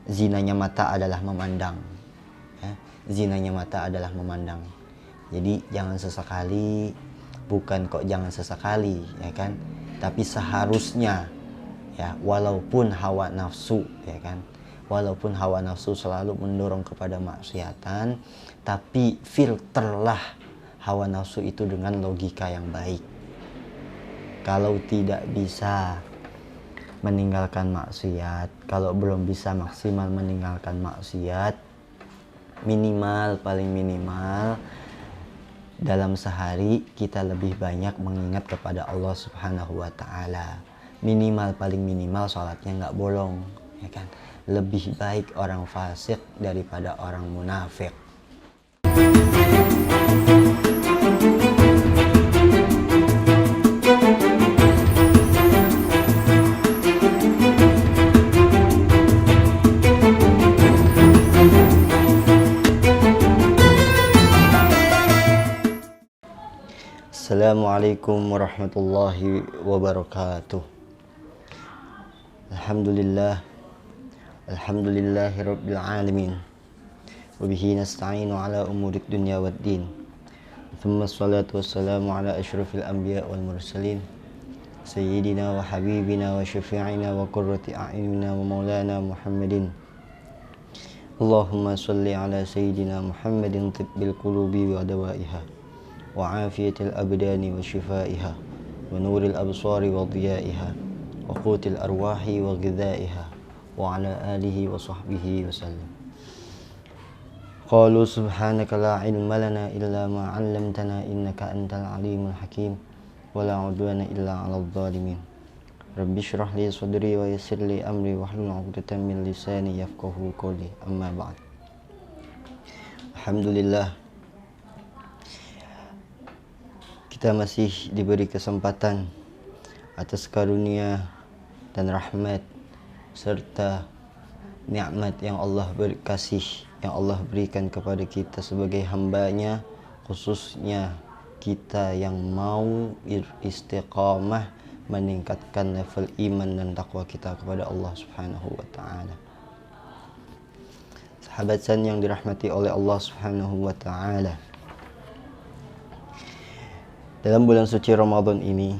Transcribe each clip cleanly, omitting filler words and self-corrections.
zinanya mata adalah memandang. Ya, zinanya mata adalah memandang. Jadi jangan sesekali, bukan kok jangan sesekali, ya kan? Tapi seharusnya, ya, walaupun hawa nafsu, ya kan? Walaupun hawa nafsu selalu mendorong kepada maksiatan, tapi filterlah hawa nafsu itu dengan logika yang baik. Kalau tidak bisa meninggalkan maksiat, kalau belum bisa maksimal meninggalkan maksiat, minimal, paling minimal dalam sehari kita lebih banyak mengingat kepada Allah Subhanahu wa Ta'ala. Minimal, paling minimal sholatnya nggak bolong, ya kan? Lebih baik orang fasik daripada orang munafik. Assalamualaikum warahmatullahi wabarakatuh. Alhamdulillahi rabbil alamin. Wabihi nasta'inu ala umurid dunya waddin. Thumma salatu wassalamu ala ashrafil anbiya wal mursalin, sayyidina wa habibina wa syafi'ina wa qurrati a'yunina wa maulana Muhammadin. Allahumma salli ala sayyidina Muhammadin tibbil qulubi wa dawaiha, wa afiyatil abdani wa shifaiha, wa nuril absari wa diyaiha, wa qutil arwahi wa ghidhaiha, wa ala alihi wa sahbihi wa sallam. Qalu subhanaka la ilma lana illa ma 'allamtana innaka antal alimul hakim, wa la 'udwana illa 'alal zalimin. Rabbi shrah li sadri wa yassir li amri wahlul 'uqdatam min lisani yafqahu qawli. Amma ba'd. Alhamdulillah, kita masih diberi kesempatan atas karunia dan rahmat serta nikmat yang Allah yang Allah berikan kepada kita sebagai hambanya, khususnya kita yang mau istiqamah meningkatkan level iman dan takwa kita kepada Allah Subhanahu wa Ta'ala. Sahabat san yang dirahmati oleh Allah Subhanahu wa Ta'ala, dalam bulan suci Ramadan ini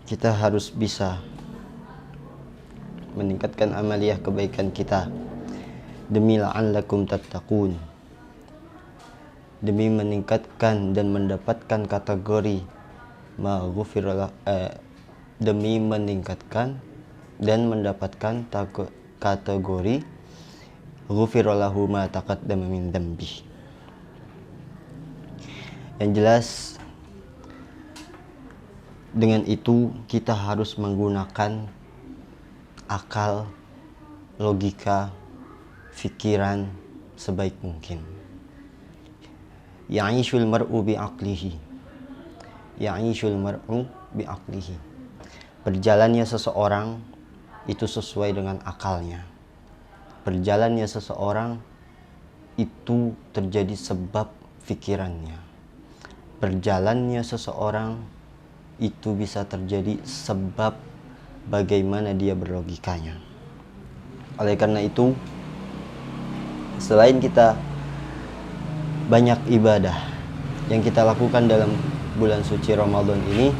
kita harus bisa meningkatkan amaliyah kebaikan kita demi la'allakum tattaqun, demi meningkatkan dan mendapatkan kategori demi meningkatkan dan mendapatkan kategori ghufira lahu ma taqaddama min dzambi. Yang jelas, dengan itu kita harus menggunakan akal, logika, fikiran sebaik mungkin. Ya'ishul mar'u bi'aqlihi. Ya'ishul mar'u bi'aqlihi. Berjalannya seseorang itu sesuai dengan akalnya. Berjalannya seseorang itu terjadi sebab fikirannya. Berjalannya seseorang itu bisa terjadi sebab bagaimana dia berlogikanya. Oleh karena itu, selain kita banyak ibadah yang kita lakukan dalam bulan suci Ramadan ini,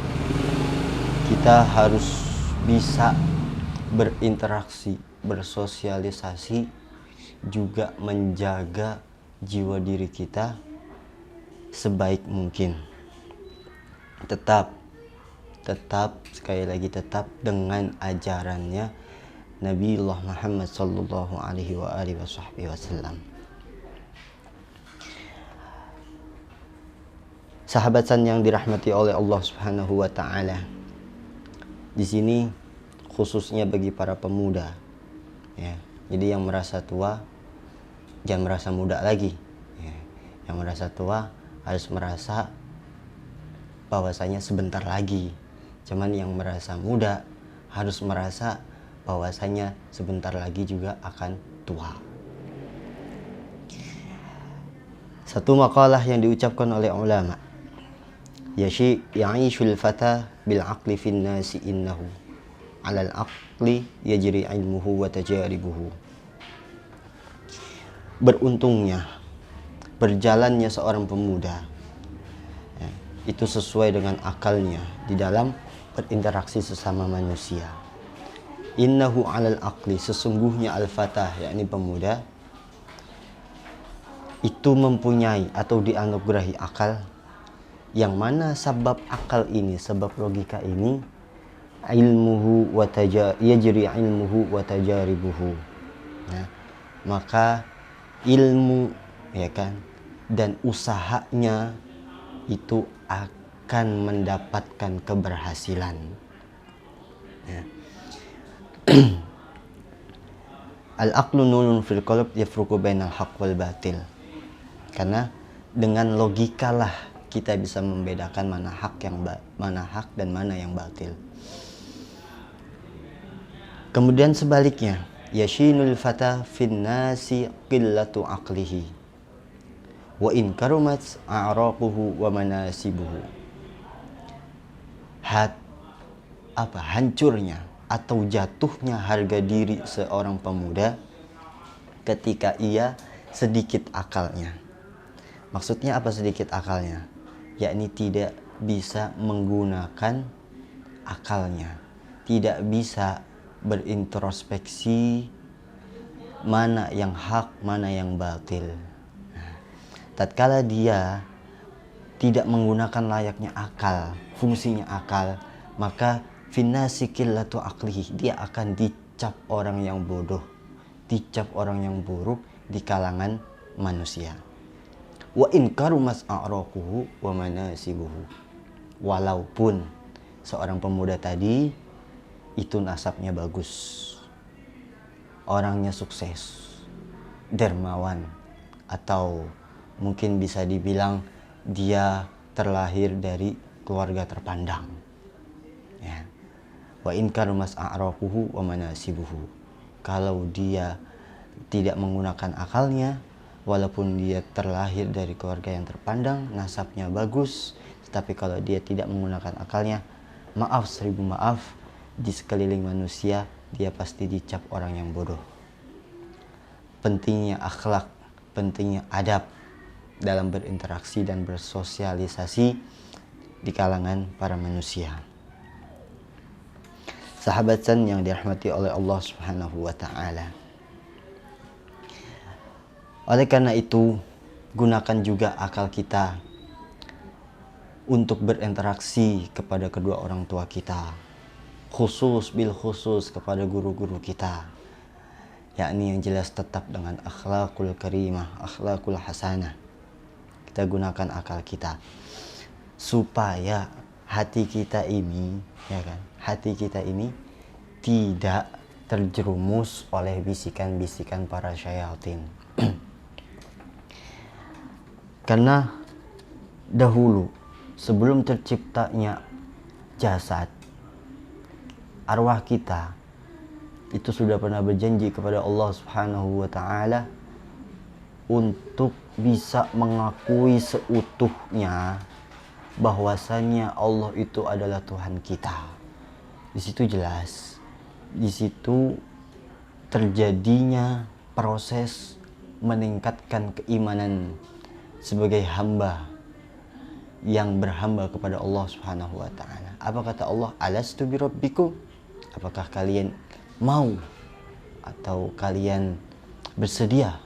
kita harus bisa berinteraksi, bersosialisasi, juga menjaga jiwa diri kita sebaik mungkin. Tetap sekali lagi tetap dengan ajarannya Nabiullah Muhammad sallallahu alaihi wasallam. Sahabat san yang dirahmati oleh Allah Subhanahu wa Ta'ala, di sini khususnya bagi para pemuda, ya. Jadi yang merasa tua jangan merasa muda lagi, ya. Yang merasa tua harus merasa bahwasanya sebentar lagi. Cuman yang merasa muda harus merasa bahwasanya sebentar lagi juga akan tua. Satu makalah yang diucapkan oleh ulama, ya'ishul fata bil aqli fin nasi innahu 'alal aqli yajri ilmuhu wa tajaribuhu. Beruntungnya berjalannya seorang pemuda, ya, itu sesuai dengan akalnya di dalam berinteraksi sesama manusia. Innahu 'alal aqli, sesungguhnya al-fatah, yakni pemuda, itu mempunyai atau dianugerahi akal, yang mana sebab akal ini, sebab logika ini, ilmuhu wa yajri ilmuhu wa tajaribuhu, ya, maka ilmu, ya kan, dan usahanya itu akan mendapatkan keberhasilan, ya. Al-aqlu nurun fil qalb yafruqu bainal haqq wal batil. Karena dengan logikalah kita bisa membedakan mana hak dan mana yang batil. Kemudian sebaliknya, yashinul fata fin nasi qillatu aqlihi wa in karumat a'raquhu wa manasibuhu. Hancurnya atau jatuhnya harga diri seorang pemuda ketika ia sedikit akalnya. Maksudnya apa sedikit akalnya? Yakni tidak bisa menggunakan akalnya, tidak bisa berintrospeksi mana yang hak, mana yang batil. Tatkala dia tidak menggunakan layaknya akal, fungsinya akal, maka finnasi qillatu aqlihi, dia akan dicap orang yang bodoh, dicap orang yang buruk di kalangan manusia. Wa in karumas a'raquhu wa manasibuhu, walaupun seorang pemuda tadi itu nasabnya bagus, orangnya sukses, dermawan, atau mungkin bisa dibilang dia terlahir dari keluarga terpandang, ya. Wa in karumas a'raquhu wa manasibuhu, kalau dia tidak menggunakan akalnya, walaupun dia terlahir dari keluarga yang terpandang, nasabnya bagus, tetapi kalau dia tidak menggunakan akalnya, maaf seribu maaf, di sekeliling manusia dia pasti dicap orang yang bodoh. Pentingnya akhlak, pentingnya adab dalam berinteraksi dan bersosialisasi di kalangan para manusia. Sahabat San yang dirahmati oleh Allah Subhanahu wa taala. Oleh karena itu, gunakan juga akal kita untuk berinteraksi kepada kedua orang tua kita, bil khusus kepada guru-guru kita, yakni yang jelas tetap dengan akhlakul karimah, akhlakul hasanah. Kita gunakan akal kita supaya hati kita ini, ya kan, hati kita ini tidak terjerumus oleh bisikan-bisikan para syayatin. Karena dahulu sebelum terciptanya jasad, arwah kita itu sudah pernah berjanji kepada Allah Subhanahu wa taala untuk bisa mengakui seutuhnya bahwasannya Allah itu adalah Tuhan kita. Di situ jelas, di situ terjadinya proses meningkatkan keimanan sebagai hamba yang berhamba kepada Allah Subhanahu wa taala. Apa kata Allah? Alastu birabbikum? Apakah kalian mau atau kalian bersedia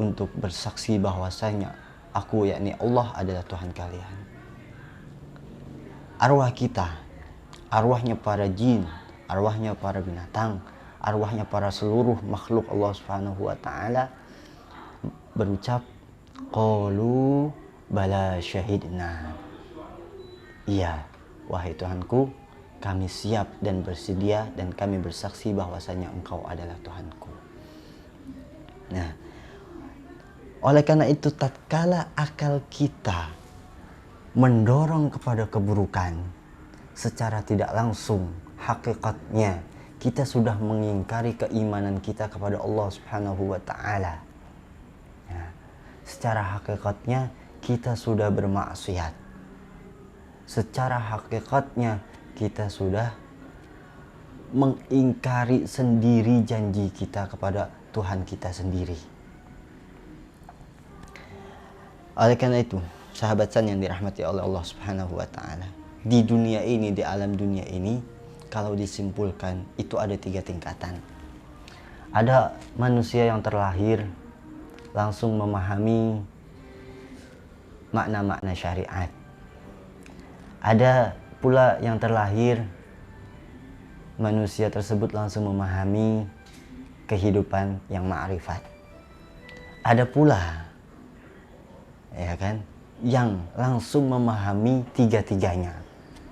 untuk bersaksi bahwasanya aku, yakni Allah, adalah Tuhan kalian? Arwah kita, arwahnya para jin, arwahnya para binatang, arwahnya para seluruh makhluk Allah Subhanahu wa taala berucap, qalu bala syahidna. Iya, wahai Tuhanku, kami siap dan bersedia dan kami bersaksi bahwasanya Engkau adalah Tuhanku. Nah, oleh karena itu tatkala akal kita mendorong kepada keburukan, secara tidak langsung hakikatnya kita sudah mengingkari keimanan kita kepada Allah Subhanahu wa taala. Secara hakikatnya kita sudah bermaksiat. Secara hakikatnya kita sudah mengingkari sendiri janji kita kepada Tuhan kita sendiri. Oleh karena itu, sahabat san yang dirahmati oleh Allah Subhanahu wa taala, di dunia ini, di alam dunia ini, kalau disimpulkan itu ada 3 tingkatan. Ada manusia yang terlahir langsung memahami makna-makna syariat. Ada pula yang terlahir manusia tersebut langsung memahami kehidupan yang ma'rifat. Ada pula ya kan yang langsung memahami 3-tiganya.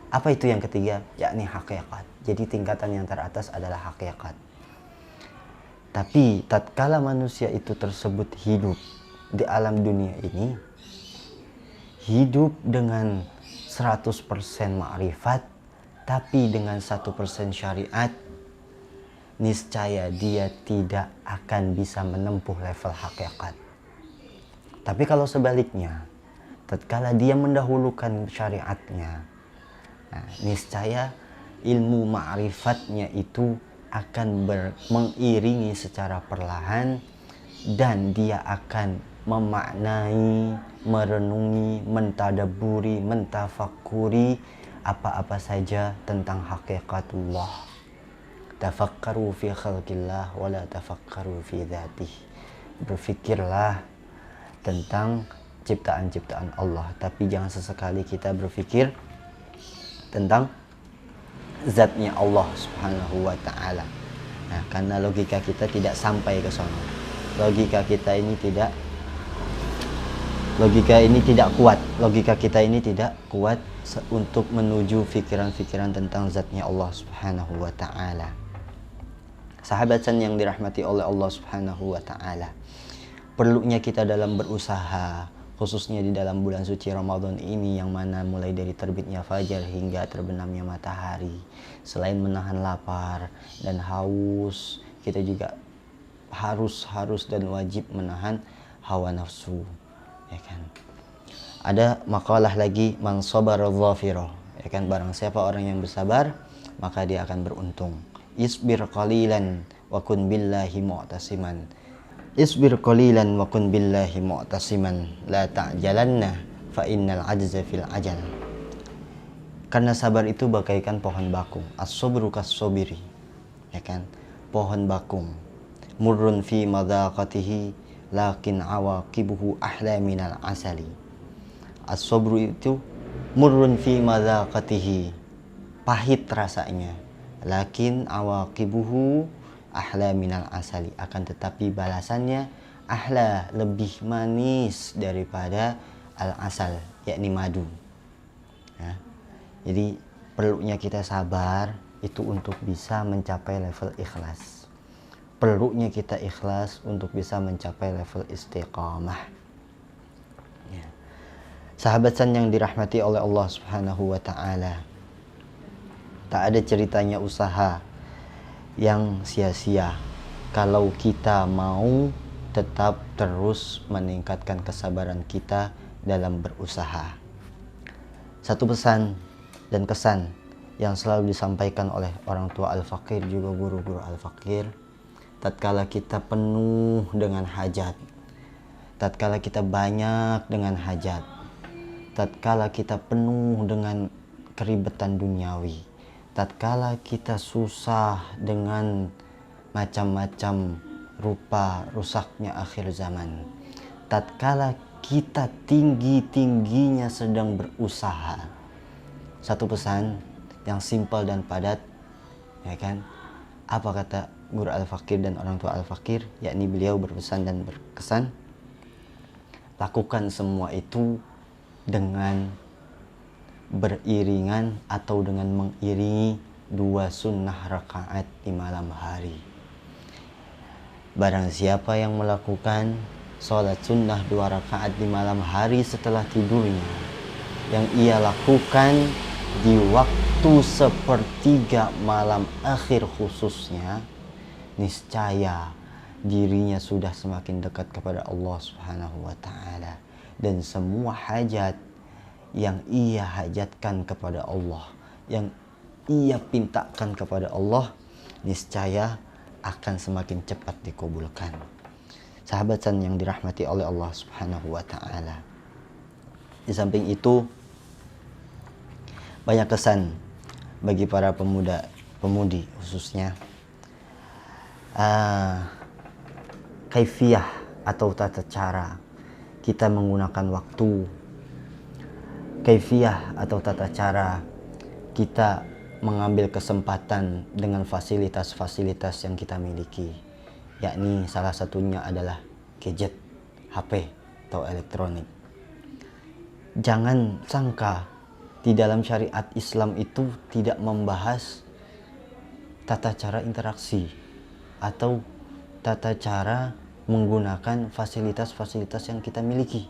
Apa itu yang ketiga? Yakni hakikat. Jadi tingkatan yang teratas adalah hakikat. Tapi tatkala manusia itu tersebut hidup di alam dunia ini, hidup dengan 100% ma'rifat, tapi dengan 1% syariat, niscaya dia tidak akan bisa menempuh level hakikat. Tapi kalau sebaliknya, tatkala dia mendahulukan syariatnya, niscaya ilmu ma'rifatnya itu akan mengiringi secara perlahan, dan dia akan memaknai, merenungi, mentadaburi, mentafakuri apa-apa saja tentang hakikatullah. Tafakkaru fi khalqillah wa la tafakkaru fi dzatih. Berfikirlah tentang ciptaan-ciptaan Allah, tapi jangan sesekali kita berpikir tentang zatnya Allah Subhanahu wa taala. Nah, karena logika kita tidak sampai ke sana. Logika kita ini tidak kuat. Logika kita ini tidak kuat untuk menuju pikiran-pikiran tentang zatnya Allah Subhanahu wa taala. Sahabat san yang dirahmati oleh Allah Subhanahu wa taala, perlunya kita dalam berusaha, khususnya di dalam bulan suci Ramadan ini, yang mana mulai dari terbitnya fajar hingga terbenamnya matahari, selain menahan lapar dan haus, kita juga harus dan wajib menahan hawa nafsu, ya kan. Ada makalah lagi, man sabara dhafira, ya kan, barang siapa orang yang bersabar maka dia akan beruntung. Isbir qalilan wa kun billahi mu'tasiman. Isbir qalilan wa kun billahi mu'tasiman, la ta'jalanna fa innal ajza fil ajal. Karena sabar itu bagaikan pohon bakung. As-sabru kas-sabiri, ya kan, pohon bakung. Murrun fi madaqatihi lakin awaqibuhu ahla minal asali. As-sabru itu murrun fi madaqatihi, pahit rasanya, lakin awaqibuhu ahla minal asali, akan tetapi balasannya ahla, lebih manis daripada al-asal, yakni madu, ya. Jadi perlunya kita sabar itu untuk bisa mencapai level ikhlas. Perlunya kita ikhlas untuk bisa mencapai level istiqamah, ya. Sahabat san yang dirahmati oleh Allah Subhanahu wa taala, tak ada ceritanya usaha yang sia-sia kalau kita mau tetap terus meningkatkan kesabaran kita dalam berusaha. Satu pesan dan kesan yang selalu disampaikan oleh orang tua al-fakir, juga guru-guru al-fakir, tatkala kita penuh dengan hajat, tatkala kita banyak dengan hajat, tatkala kita penuh dengan keribetan duniawi, tatkala kita susah dengan macam-macam rupa rusaknya akhir zaman, tatkala kita tinggi-tingginya sedang berusaha, satu pesan yang simpel dan padat, ya kan. Apa kata guru al-fakir dan orang tua al-fakir? Yakni beliau berpesan dan berkesan, lakukan semua itu dengan beriringan atau dengan mengiringi 2 sunnah rakaat di malam hari. Barang siapa yang melakukan sholat sunnah 2 rakaat di malam hari setelah tidurnya, yang ia lakukan di waktu sepertiga malam akhir khususnya, niscaya dirinya sudah semakin dekat kepada Allah Subhanahu wa taala, dan semua hajat yang ia hajatkan kepada Allah, yang ia pintakan kepada Allah, niscaya akan semakin cepat dikabulkan. Sahabat yang dirahmati oleh Allah Subhanahu wa taala. Di samping itu, banyak kesan bagi para pemudi khususnya kaifiyah atau tata cara kita menggunakan waktu, kaifiyah atau tata cara kita mengambil kesempatan dengan fasilitas-fasilitas yang kita miliki, yakni salah satunya adalah gadget, HP atau elektronik. Jangan sangka di dalam syariat Islam itu tidak membahas tata cara interaksi atau tata cara menggunakan fasilitas-fasilitas yang kita miliki.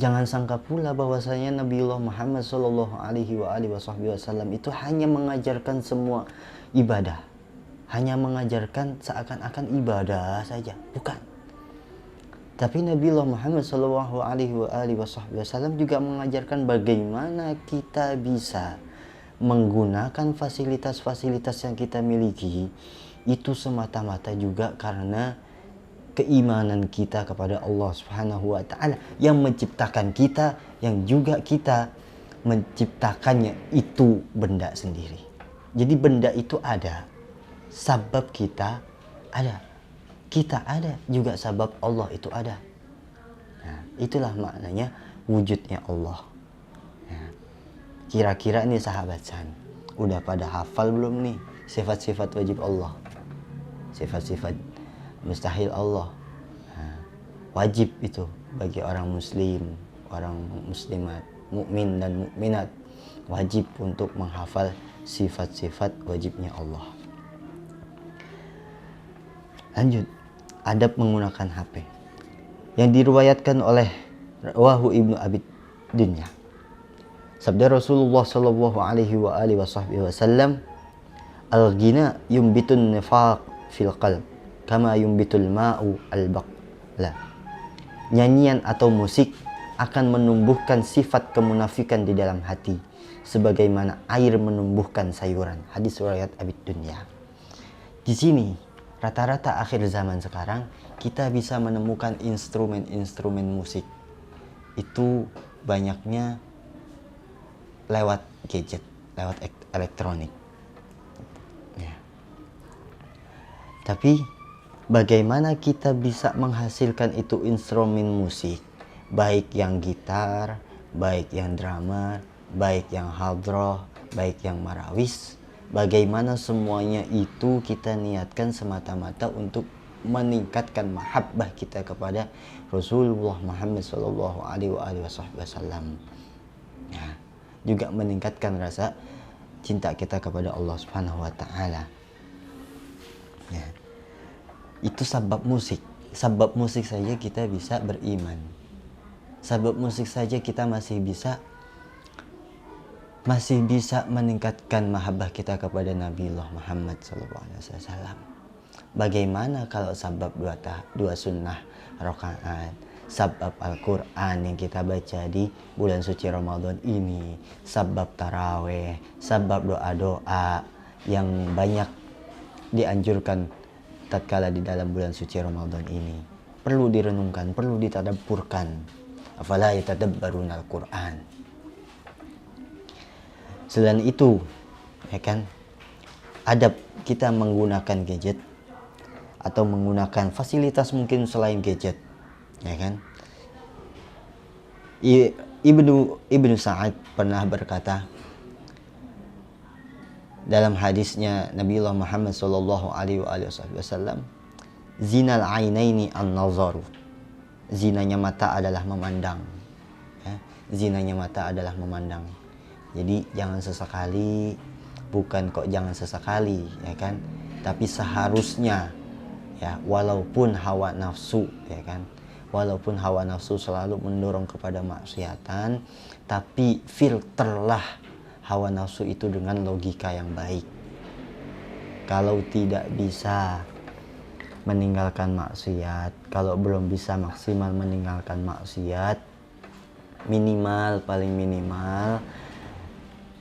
Jangan sangka pula bahwasanya Nabiullah Muhammad Shallallahu Alaihi Wasallam itu hanya mengajarkan semua ibadah, hanya mengajarkan seakan-akan ibadah saja, bukan. Tapi Nabiullah Muhammad Shallallahu Alaihi Wasallam juga mengajarkan bagaimana kita bisa menggunakan fasilitas-fasilitas yang kita miliki itu semata-mata juga karena keimanan kita kepada Allah Subhanahu wa taala yang menciptakan kita, yang juga kita menciptakannya itu benda sendiri. Jadi benda itu ada, sabab kita ada. Kita ada juga sabab Allah itu ada. Nah, itulah maknanya wujudnya Allah. Nah, kira-kira nih sahabat San, udah pada hafal belum nih sifat-sifat wajib Allah? Sifat-sifat mustahil Allah. Nah, wajib itu bagi orang muslim, orang muslimat, mukmin dan mukminat, wajib untuk menghafal sifat-sifat wajibnya Allah. Lanjut, adab menggunakan HP yang diriwayatkan oleh Rawahu Ibnu Abi Dunya. Sabda Rasulullah sallallahu alaihi wasallam, "Al-ghina yumbitun nifaq fil qalb kama yumbitul ma'u al-baqla." Nyanyian atau musik akan menumbuhkan sifat kemunafikan di dalam hati sebagaimana air menumbuhkan sayuran. Hadis riwayat Abi Dunya. Di sini rata-rata akhir zaman sekarang kita bisa menemukan instrumen-instrumen musik itu banyaknya lewat gadget, lewat elektronik. Ya. Tapi bagaimana kita bisa menghasilkan itu instrumen musik, baik yang gitar, baik yang drama, baik yang hadroh, baik yang marawis, bagaimana semuanya itu kita niatkan semata-mata untuk meningkatkan mahabbah kita kepada Rasulullah Muhammad sallallahu alaihi wasallam. Ya, juga meningkatkan rasa cinta kita kepada Allah Subhanahu wa taala. Ya. Itu sabab musik. Sabab musik saja kita bisa beriman. Sabab musik saja kita masih bisa meningkatkan mahabbah kita kepada Nabiullah Muhammad SAW. Bagaimana kalau sabab dua sunnah rakaat, sabab Al-Quran yang kita baca di bulan suci Ramadan ini, sabab taraweh, sabab doa-doa yang banyak dianjurkan tatkala di dalam bulan suci Ramadan ini. Perlu direnungkan, perlu ditadabburkan. Afala yatadabbaruna Al-Quran. Selain itu, ya kan, adab kita menggunakan gadget atau menggunakan fasilitas mungkin selain gadget, ya kan. Ibnu Sa'ad pernah berkata dalam hadisnya Nabiullah Muhammad sallallahu alaihi wasallam, zinal ainaini an-nazaru. Zinanya mata adalah memandang. Ya, zinanya mata adalah memandang. Jadi jangan sesekali, bukan kok jangan sesekali, ya kan, tapi seharusnya, ya, walaupun hawa nafsu, ya kan, walaupun hawa nafsu selalu mendorong kepada maksiatan, tapi filterlah hawa nafsu itu dengan logika yang baik. Kalau tidak bisa meninggalkan maksiat, kalau belum bisa maksimal meninggalkan maksiat, paling minimal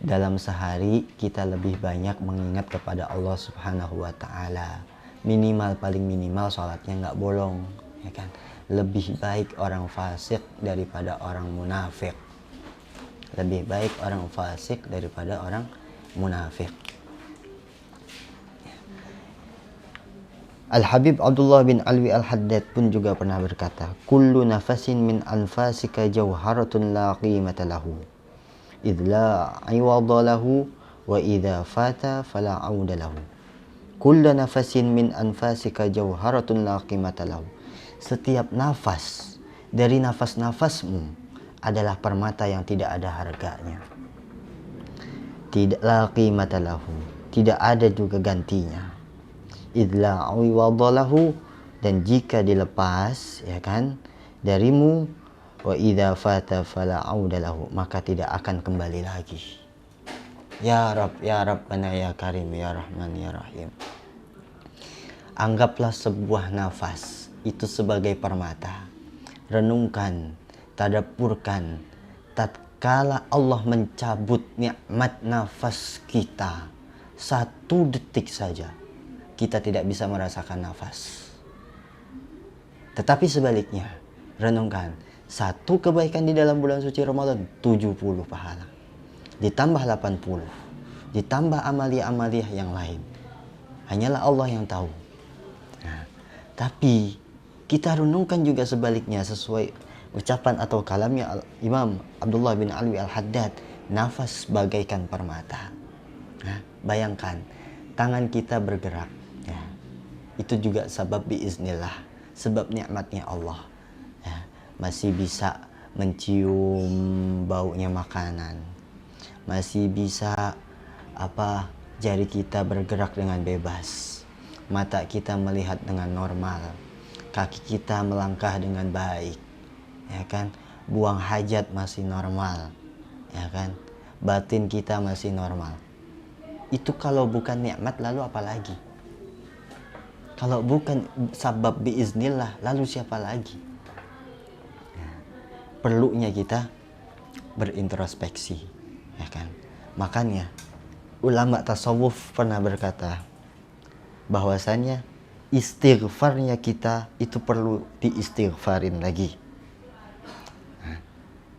dalam sehari kita lebih banyak mengingat kepada Allah Subhanahu wa Ta'ala. Minimal, paling minimal sholatnya nggak bolong, ya kan? Lebih baik orang fasik daripada orang munafik. Lebih baik orang fasik daripada orang munafik. Al-Habib Abdullah bin Alwi Al-Haddad pun juga pernah berkata, kullu nafasin min anfasika jawharatun la qimata lahu, idh la iwada lahu, wa idha fata fala auda lahu. Kullu nafasin min anfasika jawharatun la qimata lahu. Setiap nafas dari nafas-nafasmu adalah permata yang tidak ada harganya. Tidak la qimata lahu, tidak ada juga gantinya. Idla awiwadalahu, dan jika dilepas, ya kan, darimu, wa idza fata fala audalahu, maka tidak akan kembali lagi. Ya Rabb, ya Rabbana, ya Karim, ya Rahman, ya Rahim. Anggaplah sebuah nafas itu sebagai permata. Renungkan, tadaburkan, tatkala Allah mencabut nikmat nafas kita, 1 detik saja kita tidak bisa merasakan nafas. Tetapi sebaliknya, renungkan, 1 kebaikan di dalam bulan suci Ramadan, 70 pahala. Ditambah 80, ditambah amalia-amalia yang lain. Hanyalah Allah yang tahu. Nah, tapi kita renungkan juga sebaliknya sesuai ucapan atau kalamnya Imam Abdullah bin Alwi Al-Haddad, nafas bagaikan permata. Nah, bayangkan, tangan kita bergerak. Ya, itu juga sebab biiznillah, sebab nikmatnya Allah. Ya, masih bisa mencium baunya makanan, masih bisa jari kita bergerak dengan bebas, mata kita melihat dengan normal, kaki kita melangkah dengan baik, ya kan, buang hajat masih normal, ya kan, batin kita masih normal. Itu kalau bukan nikmat, lalu apa lagi? Kalau bukan sabab biiznillah, lalu siapa lagi? Nah, perlunya kita berintrospeksi, ya kan? Makanya ulama tasawuf pernah berkata bahwasanya istighfarnya kita itu perlu diistighfarin lagi. Nah,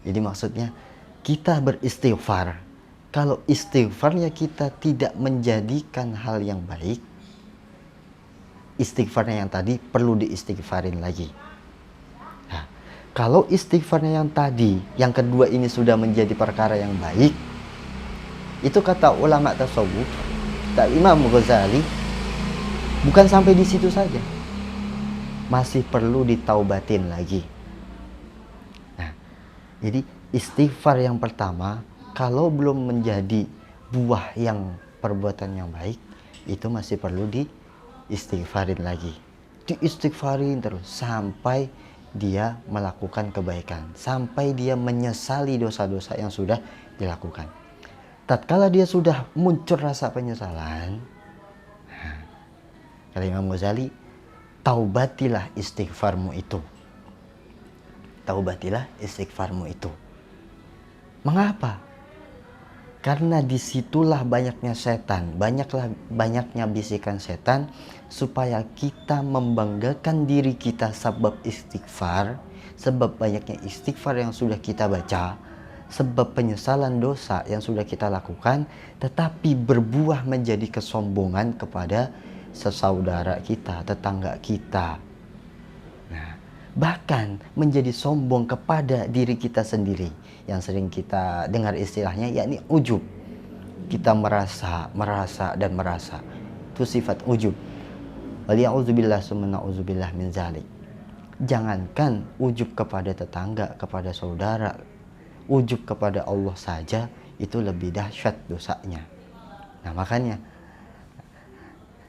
jadi maksudnya kita beristighfar. Kalau istighfarnya kita tidak menjadikan hal yang baik, istighfarnya yang tadi perlu diistighfarin lagi. Nah, kalau istighfarnya yang tadi, yang kedua ini sudah menjadi perkara yang baik, itu kata ulama tasawuf, kata Imam Ghazali, bukan sampai di situ saja, masih perlu ditaubatin lagi. Nah, jadi istighfar yang pertama, kalau belum menjadi buah yang perbuatan yang baik, itu masih perlu diistighfarin lagi. Diistighfarin terus sampai dia melakukan kebaikan, sampai dia menyesali dosa-dosa yang sudah dilakukan. Tatkala dia sudah muncul rasa penyesalan, kata Imam Ghazali, taubatilah istighfarmu itu. Taubatilah istighfarmu itu. Mengapa? Karena disitulah banyaknya setan, banyaknya bisikan setan, supaya kita membanggakan diri kita sebab istighfar, sebab banyaknya istighfar yang sudah kita baca, sebab penyesalan dosa yang sudah kita lakukan, tetapi berbuah menjadi kesombongan kepada sesaudara kita, tetangga kita. Nah, bahkan menjadi sombong kepada diri kita sendiri, yang sering kita dengar istilahnya, yakni ujub. Kita merasa dan merasa. Itu sifat ujub. Waliya'udzubillah summa na'udzubillah min zalik. Jangankan ujub kepada tetangga, kepada saudara, ujub kepada Allah saja itu lebih dahsyat dosanya. Nah, makanya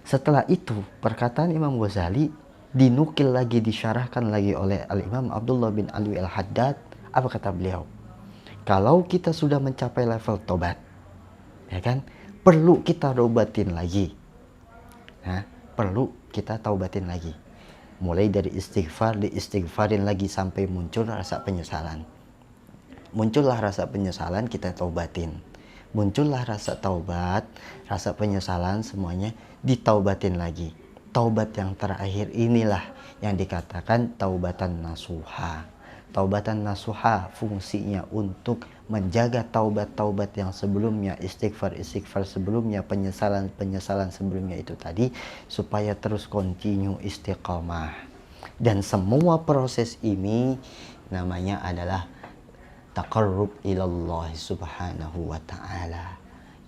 setelah itu perkataan Imam Ghazali dinukil lagi, disyarahkan lagi oleh Al-Imam Abdullah bin Alwi Al-Haddad. Apa kata beliau? Kalau kita sudah mencapai level tobat, ya kan, perlu kita taubatin lagi. Nah, perlu kita taubatin lagi. Mulai dari istighfar, diistighfarin lagi sampai muncul rasa penyesalan. Muncullah rasa penyesalan, kita taubatin. muncullah rasa taubat, rasa penyesalan, semuanya ditaubatin lagi. Taubat yang terakhir inilah yang dikatakan taubatan nasuha. Taubatan nasuha fungsinya untuk menjaga taubat-taubat yang sebelumnya, istighfar-istighfar sebelumnya, penyesalan-penyesalan sebelumnya itu tadi, supaya terus continue istiqamah. Dan semua proses ini namanya adalah taqarrub ilallah subhanahu wa ta'ala,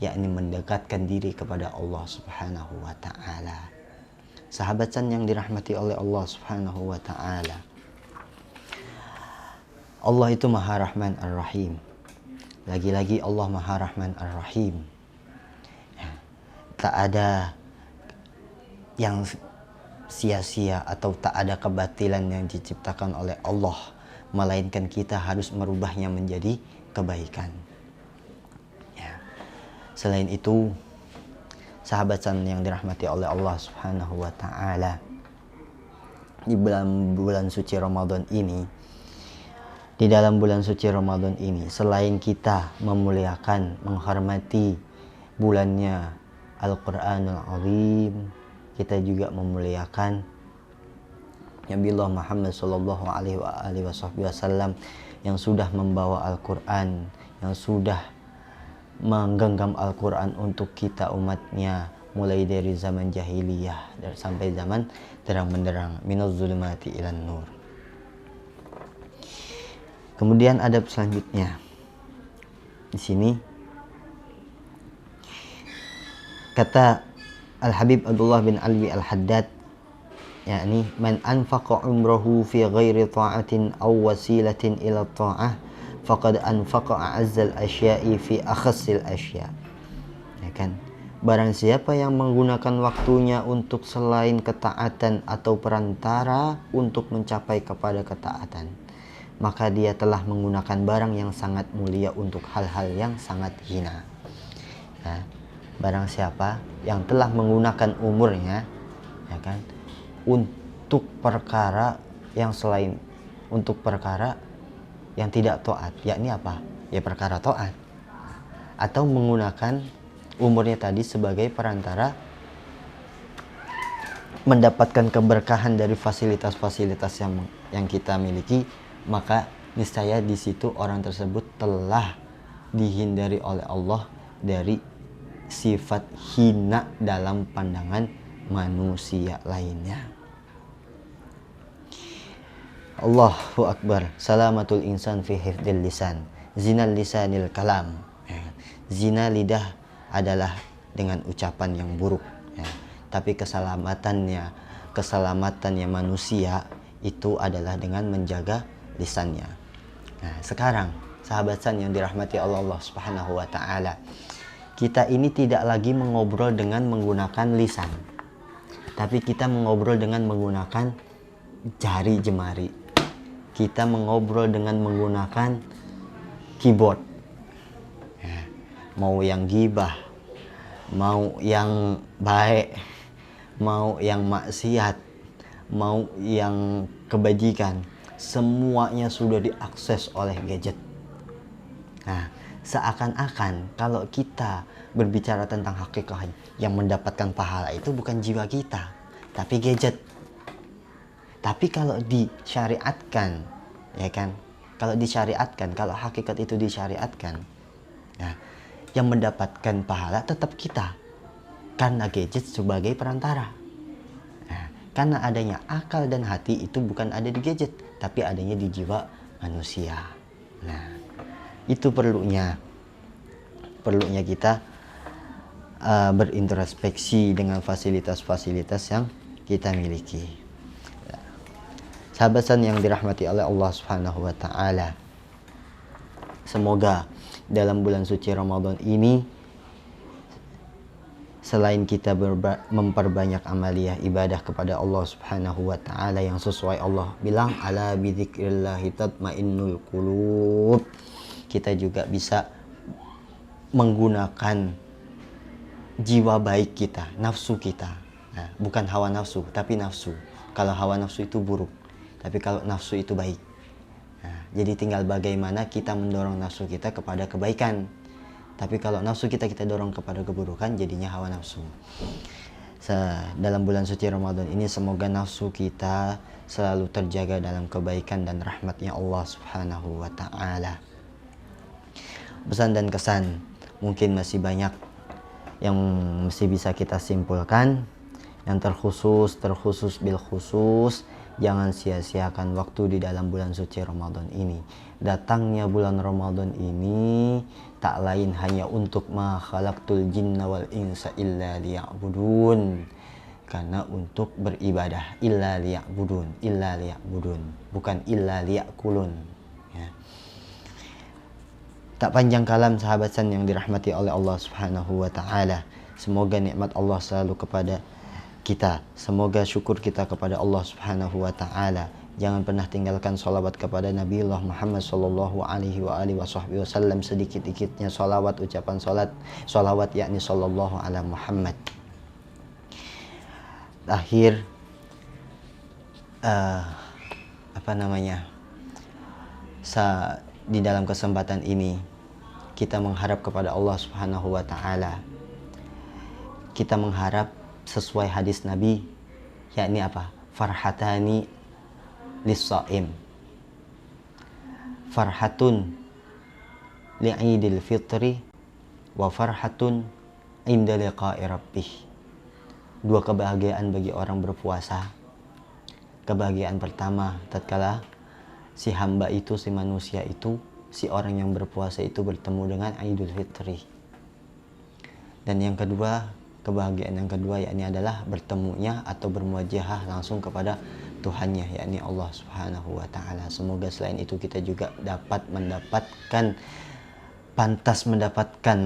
yakni mendekatkan diri kepada Allah subhanahu wa ta'ala. Sahabat San yang dirahmati oleh Allah subhanahu wa ta'ala, Allah itu Maha Rahman Ar-Rahim. Lagi-lagi Allah Maha Rahman Ar-Rahim. Tak ada yang sia-sia atau tak ada kebatilan yang diciptakan oleh Allah, melainkan kita harus merubahnya menjadi kebaikan. Ya. Selain itu, sahabat San yang dirahmati oleh Allah Subhanahu wa ta'ala, di bulan suci Ramadan ini, di dalam bulan suci Ramadan ini, selain kita memuliakan, menghormati bulannya Al-Quranul Azim, kita juga memuliakan Nabiullah Muhammad sallallahu alaihi wasallam yang sudah membawa Al-Quran, yang sudah menggenggam Al-Quran untuk kita umatnya, mulai dari zaman jahiliyah dan sampai zaman terang benderang, minaz zulumati ilan nur. Kemudian adab selanjutnya di sini kata Al-Habib Abdullah bin Alwi Al-Haddad, yakni man anfaqa umrahu fi ghairi ta'atin aw wasilatin ila ta'ah faqad anfaqa a'azzal asya'i fi akhassil asya'. Ya kan? Barang siapa yang menggunakan waktunya untuk selain ketaatan atau perantara untuk mencapai kepada ketaatan, maka dia telah menggunakan barang yang sangat mulia untuk hal-hal yang sangat hina. Nah, barang siapa yang telah menggunakan umurnya, ya kan, untuk perkara yang selain, untuk perkara yang tidak taat, yakni apa? Ya perkara taat. Atau menggunakan umurnya tadi sebagai perantara mendapatkan keberkahan dari fasilitas-fasilitas yang kita miliki, maka niscaya di situ orang tersebut telah dihindari oleh Allah dari sifat hina dalam pandangan manusia lainnya. Allahu Akbar. Salamatul insan fi hifdil lisan, zinal lisanil kalam. Zina lidah adalah dengan ucapan yang buruk, ya. Tapi keselamatannya manusia itu adalah dengan menjaga lisannya. Nah, sekarang sahabat San yang dirahmati Allah Subhanahu wa ta'ala, kita ini tidak lagi mengobrol dengan menggunakan lisan, tapi kita mengobrol dengan menggunakan jari jemari. Kita mengobrol dengan menggunakan keyboard, ya. Mau yang gibah, mau yang baik, mau yang maksiat, mau yang kebajikan, semuanya sudah diakses oleh gadget. Nah, seakan-akan kalau kita berbicara tentang hakikat yang mendapatkan pahala itu bukan jiwa kita, tapi gadget. Tapi kalau disyariatkan, ya kan? Kalau disyariatkan, kalau hakikat itu disyariatkan, nah, yang mendapatkan pahala tetap kita, karena gadget sebagai perantara. Nah, karena adanya akal dan hati itu bukan ada di gadget, tapi adanya di jiwa manusia. Nah, itu perlunya kita berintrospeksi dengan fasilitas-fasilitas yang kita miliki. Sahabat San yang dirahmati oleh Allah Subhanahu wa ta'ala, semoga dalam bulan suci Ramadan ini, selain kita memperbanyak amaliyah ibadah kepada Allah Subhanahu wa ta'ala yang sesuai Allah bilang, ala bidzikrillahi tatmainnul qulub, kita juga bisa menggunakan jiwa baik kita, nafsu kita. Nah, bukan hawa nafsu, tapi nafsu. Kalau hawa nafsu itu buruk, tapi kalau nafsu itu baik. Nah, jadi tinggal bagaimana kita mendorong nafsu kita kepada kebaikan. Tapi kalau nafsu kita dorong kepada keburukan, jadinya hawa nafsu. Dalam bulan suci Ramadan ini semoga nafsu kita selalu terjaga dalam kebaikan dan rahmatnya Allah Subhanahu wa ta'ala. Pesan dan kesan mungkin masih banyak yang mesti bisa kita simpulkan. Yang terkhusus bil khusus, jangan sia-siakan waktu di dalam bulan suci Ramadan ini. Datangnya bulan Ramadan ini tak lain hanya untuk ma khalaqtul jinna wal insa illa liya'budun. Karena untuk beribadah, illa liya'budun, bukan illa liya'kulun, ya. Tak panjang kalam sahabat san yang dirahmati oleh Allah Subhanahu wa ta'ala. Semoga nikmat Allah selalu kepada kita. Semoga syukur kita kepada Allah Subhanahu wa ta'ala. Jangan pernah tinggalkan salawat kepada Nabiullah Muhammad sallallahu alaihi wasallam. Sedikit-dikitnya salawat, ucapan salawat yakni sallallahu ala Muhammad. Akhir di dalam kesempatan ini kita mengharap kepada Allah Subhanahu wa ta'ala. Kita mengharap sesuai hadis Nabi, yakni apa? Farhatani lis-shaim. Farhatun li'idil fitri wa farhatun inda liqa'i rabbih. Dua kebahagiaan bagi orang berpuasa. Kebahagiaan pertama tatkala si hamba itu, si manusia itu, si orang yang berpuasa itu bertemu dengan Idul Fitri. Dan yang kedua, kebahagiaan yang kedua yakni adalah bertemunya atau bermuajahah langsung kepada Tuhannya, yakni Allah Subhanahu wa ta'ala. Semoga selain itu kita juga dapat pantas mendapatkan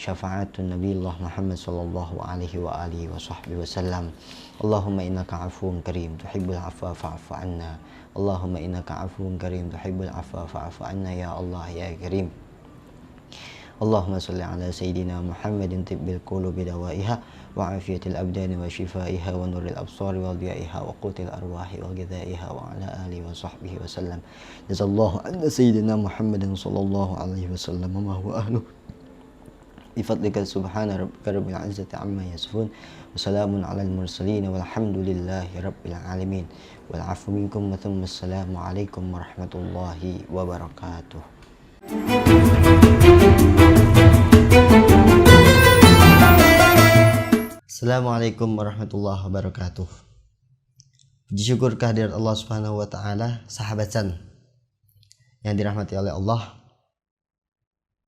syafaatun Nabiullah Muhammad sallallahu alaihi wasallam. Allahumma innaka afuwun karim tuhibbul afwa fa'fu anna. Allahumma innaka afuwun karim tuhibbul afwa fa'fu anna ya Allah ya Karim. Allahumma salli ala Sayyidina Muhammadin tibbil qulubi dawaiha wa afiyatil abdani wa shifaiha wa nuril absari wa diyaiha wa qutil arwahi wa ghidaiha wa ala alihi wa sahbihi wa sallam. Jazallahu anna Sayyidina Muhammadin sallallahu alaihi wasallam ma huwa ahluh. Bifadlika subhana rabbika rabbil izzati amma yasifun wa salamun alal mursalin walhamdulillahi rabbil alamin. Wal afu minkum wa thumma assalamu alaikum warahmatullahi wabarakatuh. Assalamualaikum warahmatullahi wabarakatuh. Puji syukur kehadirat Allah Subhanahu wa ta'ala. Sahabat san yang dirahmati oleh Allah,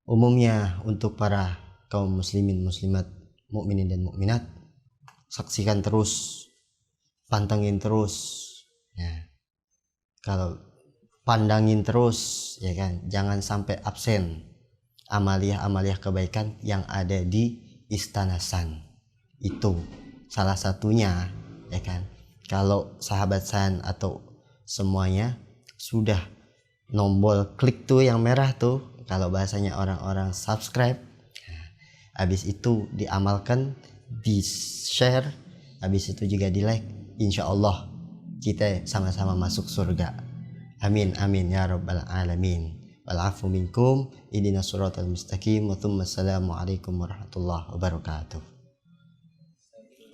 umumnya untuk para kaum muslimin muslimat, mukminin dan mukminat, saksikan terus, pantengin terus, ya. Kalau pandangin terus, ya kan, jangan sampai absen amaliah kebaikan yang ada di Istana San. Itu salah satunya, ya kan. Kalau sahabat san atau semuanya sudah nombol klik tuh yang merah tuh, kalau bahasanya orang-orang subscribe, habis itu diamalkan, di share, habis itu juga di like, insya Allah kita sama-sama masuk surga. Amin amin ya rabbal alamin. Wal afu minkum, ihdinas siratal mustaqim, wa thumma assalamu alaikum warahmatullahi wabarakatuh.